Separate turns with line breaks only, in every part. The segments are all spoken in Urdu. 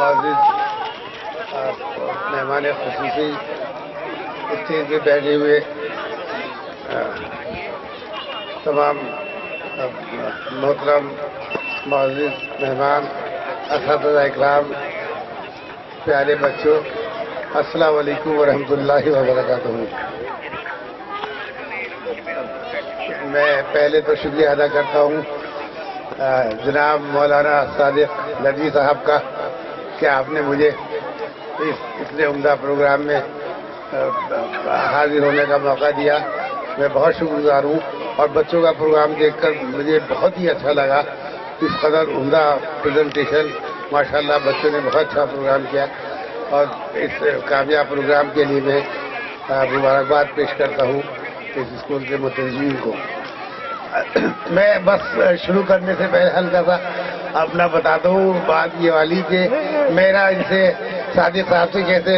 معزز مہمان خصوصی اسٹیج پہ بیٹھے ہوئے تمام محترم معزز مہمان، اساتذہ اکرام، پیارے بچوں، السلام علیکم ورحمۃ اللہ وبرکاتہ۔ میں پہلے تو شکریہ ادا کرتا ہوں جناب مولانا صادق لدھی صاحب کا کہ آپ نے مجھے اتنے عمدہ پروگرام میں حاضر ہونے کا موقع دیا۔ میں بہت شکر گزار ہوں، اور بچوں کا پروگرام دیکھ کر مجھے بہت ہی اچھا لگا۔ اس قدر عمدہ پریزنٹیشن، ماشاءاللہ بچوں نے بہت اچھا پروگرام کیا، اور اس کامیاب پروگرام کے لیے میں مبارکباد پیش کرتا ہوں اس اسکول کے متنظمین کو۔ میں بس شروع کرنے سے پہلے ہلکا سا اپنا بتاتا ہوں بات یہ والی کہ میرا ان سے صادق صاحب سے کیسے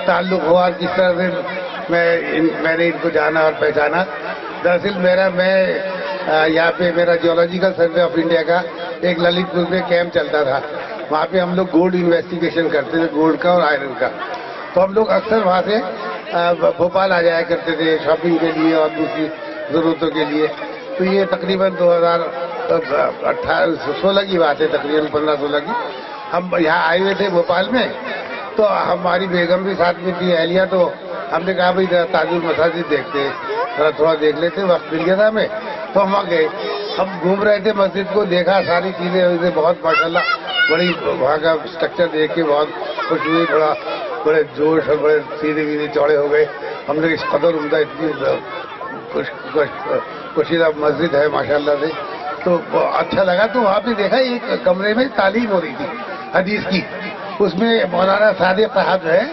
تعلق ہوا اور کس طرح سے میں نے ان کو جانا اور پہچانا۔ دراصل میں یہاں پہ میرا جیولوجیکل سروے آف انڈیا کا ایک للت پور میں کیمپ چلتا تھا، وہاں پہ ہم لوگ گولڈ انویسٹیگیشن کرتے تھے، گولڈ کا اور آئرن کا۔ تو ہم لوگ اکثر وہاں سے بھوپال آ جایا کرتے تھے شاپنگ کے لیے اور دوسری ضرورتوں کے لیے۔ تو یہ تقریباً 2016 کی بات ہے، تقریباً 15-16 کی۔ ہم یہاں آئے ہوئے تھے بھوپال میں، تو ہماری بیگم بھی ساتھ میں تھی، اہلیہ۔ تو ہم نے کہا بھائی تاج المساجد دیکھتے ہیں، تھوڑا دیکھ لیتے، وقت مل گیا تھا ہمیں۔ تو ہم وہاں گئے، ہم گھوم رہے تھے مسجد کو، دیکھا ساری چیزیں بہت ماشاءاللہ بڑی، وہاں کا اسٹرکچر دیکھ کے بہت خوش ہوئی، بڑے جوش اور بڑے سیدھے چوڑے ہو گئے۔ ہم نے اس قدر عمدہ اتنی کشیدہ مسجد ہے ماشاءاللہ سے، تو اچھا لگا۔ تو وہاں پہ دیکھا ایک کمرے میں تعلیم ہو رہی تھی حدیث کی، اس میں مولانا صادق صاحب جو ہے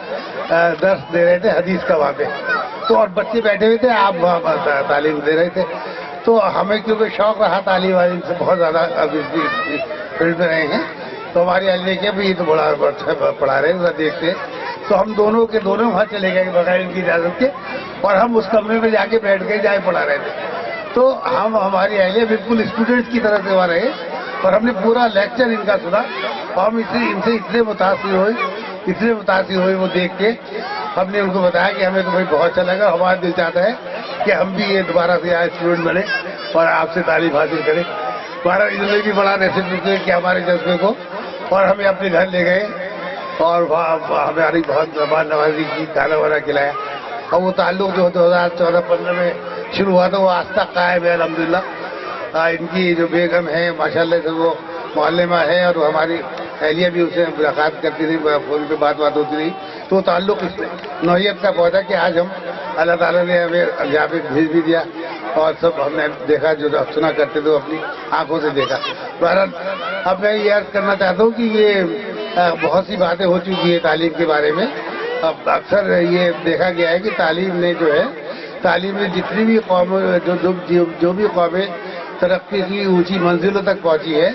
درس دے رہے تھے حدیث کا وہاں پہ، تو اور بچے بیٹھے ہوئے تھے، آپ وہاں تعلیم دے رہے تھے۔ تو ہمیں کیونکہ شوق رہا تعلیم والیم سے، بہت زیادہ اب اس فیلڈ میں رہے ہیں، تو ہماری اہل نے کیا بھی یہ تو بڑا اچھا پڑھا رہے ہیں، دیکھتے۔ تو ہم دونوں وہاں چلے گئے بغیر ان کی اجازت کے، اور ہم اس کمرے میں جا کے بیٹھ گئے جہاں پڑھا رہے تھے۔ تو ہماری اہلیہ بالکل اسٹوڈنٹس کی طرح سے وہاں رہے، اور ہم نے پورا لیکچر ان کا سنا، اور ہم ان سے اتنے متاثر ہوئے وہ دیکھ کے۔ ہم نے ان کو بتایا کہ ہمیں تو بھائی بہت اچھا لگا، ہمارا دل چاہتا ہے کہ ہم بھی یہ دوبارہ سے یہاں اسٹوڈنٹ بنے اور آپ سے تعلیم حاصل کریں۔ ہمارا انہوں نے بھی بڑا ریسپیکٹ کیا ہمارے جذبے کو، اور ہمیں اپنے گھر لے گئے، اور ہماری بہت مہمان نوازی کی، کھانا وانا کھلایا۔ اور وہ تعلق جو 2014-15 میں شروع ہوا تھا وہ آج تک قائم ہے الحمدللہ۔ ان کی جو بیگم ہے ماشاءاللہ سے وہ معلمہ ہے، اور ہماری اہلیہ بھی اسے ملاقات کرتی تھی، فون پہ بات ہوتی رہی۔ تو تعلق اس نوعیت کا پودا کہ آج ہم اللہ تعالیٰ نے ہمیں یہاں پہ بھیج بھی دیا، اور سب ہم نے دیکھا، جو سنا کرتے تھے وہ اپنی آنکھوں سے دیکھا۔ بہرحال اب میں یہ عرض کرنا چاہتا ہوں کہ یہ بہت سی باتیں ہو چکی ہیں تعلیم کے بارے میں۔ اب اکثر یہ دیکھا گیا ہے کہ تعلیم نے جتنی بھی قومیں جو بھی قومیں ترقی کی اونچی منزلوں تک پہنچی ہے،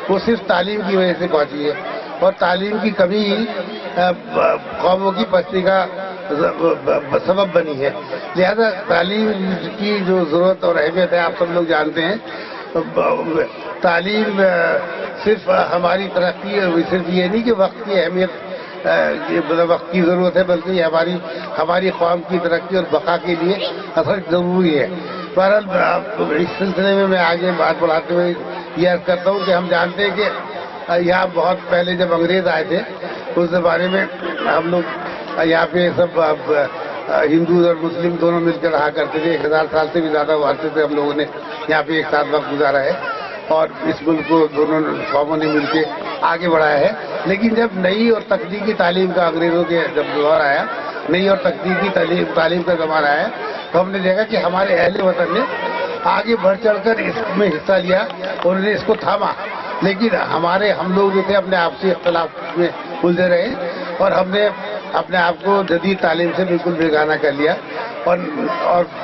وہ صرف تعلیم کی وجہ سے پہنچی ہے، اور تعلیم کی کمی قوموں کی پستی کا سبب بنی ہے۔ لہذا تعلیم کی جو ضرورت اور اہمیت ہے آپ سب لوگ جانتے ہیں۔ تعلیم صرف ہماری ترقی، صرف یہ نہیں کہ وقت کی اہمیت، وقت کی ضرورت ہے، بلکہ یہ ہماری قوم کی ترقی اور بقا کے لیے اثر ضروری ہے۔ بہرحال اس سلسلے میں آگے بات بڑھاتے ہوئے یہ عرض کرتا ہوں کہ ہم جانتے ہیں کہ یہاں بہت پہلے جب انگریز آئے تھے اس زمانے میں ہم لوگ یہاں پہ سب ہندو اور مسلم دونوں مل کر رہا کرتے تھے۔ 1000 سال سے بھی زیادہ عرصے سے ہم لوگوں نے یہاں پہ ایک ساتھ وقت گزارا ہے، اور اس ملک کو دونوں قوموں نے مل کے آگے بڑھایا ہے۔ لیکن جب نئی اور تکنیکی تعلیم کا انگریزوں کے جب دور آیا، نئی اور تکنیکی تعلیم کا زمانہ آیا، تو ہم نے دیکھا کہ ہمارے اہل وطن نے آگے بڑھ چڑھ کر اس میں حصہ لیا، اور انہوں نے اس کو تھاما۔ لیکن ہم لوگ جو تھے اپنے آپسی اختلاف میں الجھے رہے، اور ہم نے اپنے آپ کو جدید تعلیم سے بالکل بیگانہ کر لیا، اور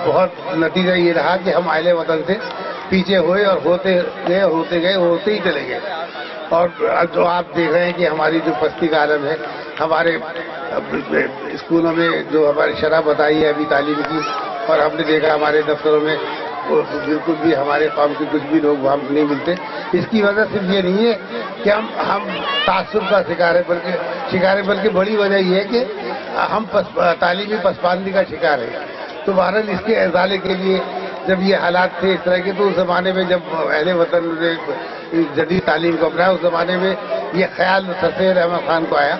بہت نتیجہ یہ رہا کہ ہم اہل وطن سے پیچھے ہوئے، اور ہوتے ہی چلے گئے۔ اور جو آپ دیکھ رہے ہیں کہ ہماری جو پستی کا عالم ہے، ہمارے اسکولوں میں جو ہماری شرح بتائی ہے ابھی تعلیم کی، اور ہم نے دیکھا ہمارے دفتروں میں بالکل بھی ہمارے قوم کے کچھ بھی لوگ وہاں نہیں ملتے. اس کی وجہ صرف یہ نہیں ہے کہ ہم تعصب کا شکار ہے بلکہ بڑی وجہ یہ ہے کہ ہم تعلیمی پسماندگی کا شکار ہے. تو بہرحال اس کے ازالے کے لیے جب یہ حالات تھے اس طرح کے، تو اس زمانے میں جب اہل وطن نے جدید تعلیم کو اپنایا، اس زمانے میں یہ خیال سید احمد خان کو آیا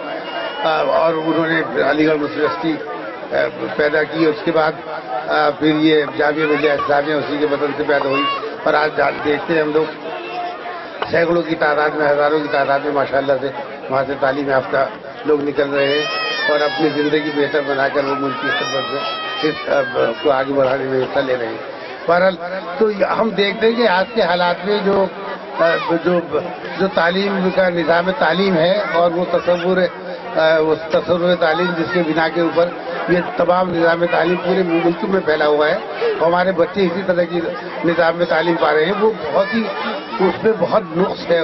اور انہوں نے علی گڑھ مسلم یونیورسٹی پیدا کی. اس کے بعد پھر یہ جامعہ ملیہ اسلامیہ اسی کے بدن سے پیدا ہوئی. اور آج دیکھتے ہیں ہم لوگ سینکڑوں کی تعداد میں، ہزاروں کی تعداد میں ماشاءاللہ سے وہاں سے تعلیم یافتہ لوگ نکل رہے ہیں اور اپنی زندگی بہتر بنا کر وہ ملک کی خدمت میں اس کو آگے بڑھانے میں حصہ لے رہے ہیں. بہرحال تو ہم دیکھتے ہیں کہ آج کے حالات میں جو تعلیم کا نظام تعلیم ہے اور وہ تصور تعلیم جس کے بنا کے اوپر یہ تمام نظام تعلیم پورے ملک میں پھیلا ہوا ہے، ہمارے بچے اسی طرح کی نظام میں تعلیم پا رہے ہیں. وہ بہت ہی اس میں بہت نقص ہے.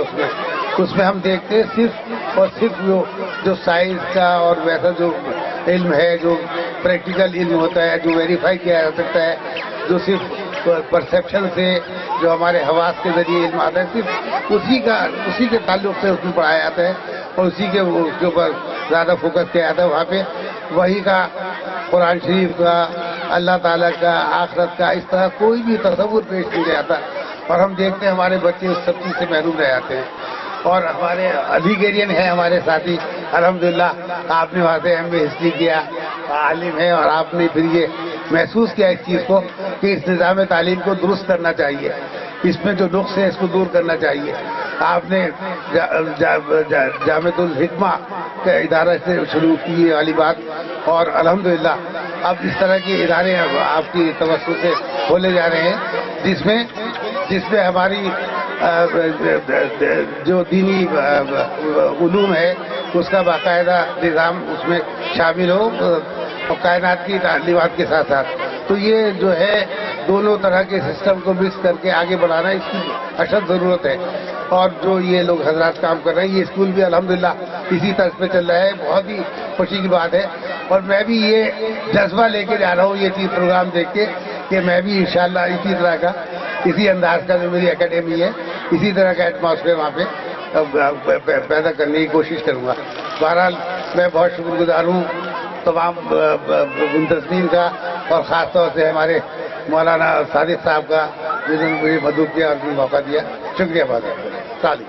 اس میں ہم دیکھتے ہیں صرف اور صرف جو سائنس کا اور ویسا جو علم ہے، جو پریکٹیکل علم ہوتا ہے، جو ویریفائی کیا جا سکتا ہے، جو صرف پرسیپشن سے جو ہمارے حواس کے ذریعے علم آتا ہے، صرف اسی کے تعلق سے اس میں پڑھایا جاتا ہے اور اسی کے اوپر زیادہ فوکس کیا جاتا ہے. وہاں پہ وہی کا، قرآن شریف کا، اللہ تعالیٰ کا، آخرت کا اس طرح کوئی بھی تصور پیش نہیں جاتا. اور ہم دیکھتے ہیں ہمارے بچے اس سب چیز سے محروم رہ جاتے ہیں. اور ہمارے علیگڑین ہیں ہمارے ساتھی، الحمدللہ آپ نے وہاں سے ایم اے ہسٹری کیا، عالم ہے، اور آپ نے پھر یہ محسوس کیا اس چیز کو کہ اس نظام تعلیم کو درست کرنا چاہیے، اس میں جو نقص ہے اس کو دور کرنا چاہیے. آپ نے جامعۃ الحکمہ کے ادارہ سے شروع کی والی بات، اور الحمدللہ اب اس طرح کے ادارے آپ کی توسط سے کھولے جا رہے ہیں جس میں ہماری جو دینی علوم ہے اس کا باقاعدہ نظام اس میں شامل ہو اور کائنات کی تعلیمات کے ساتھ ساتھ. تو یہ جو ہے دونوں طرح کے سسٹم کو مکس کر کے آگے بڑھانا اس کی اشد ضرورت ہے. اور جو یہ لوگ حضرات کام کر رہے ہیں، یہ اسکول بھی الحمدللہ اسی طرز پہ چل رہا ہے. بہت ہی خوشی کی بات ہے. اور میں بھی یہ جذبہ لے کے جا رہا ہوں یہ چیز پروگرام دیکھ کے کہ میں بھی انشاءاللہ اسی طرح کا، اسی انداز کا جو میری اکیڈمی ہے، اسی طرح کا ایٹماسفیئر وہاں پہ پیدا کرنے کی کوشش کروں گا. بہرحال میں بہت شکر گزار ہوں تمام منتظمین کا، اور خاص طور سے ہمارے مولانا صادق صاحب کا جنہوں نے مجھے مدعو کیا اور موقع دیا. شکریہ بہت. تعلیم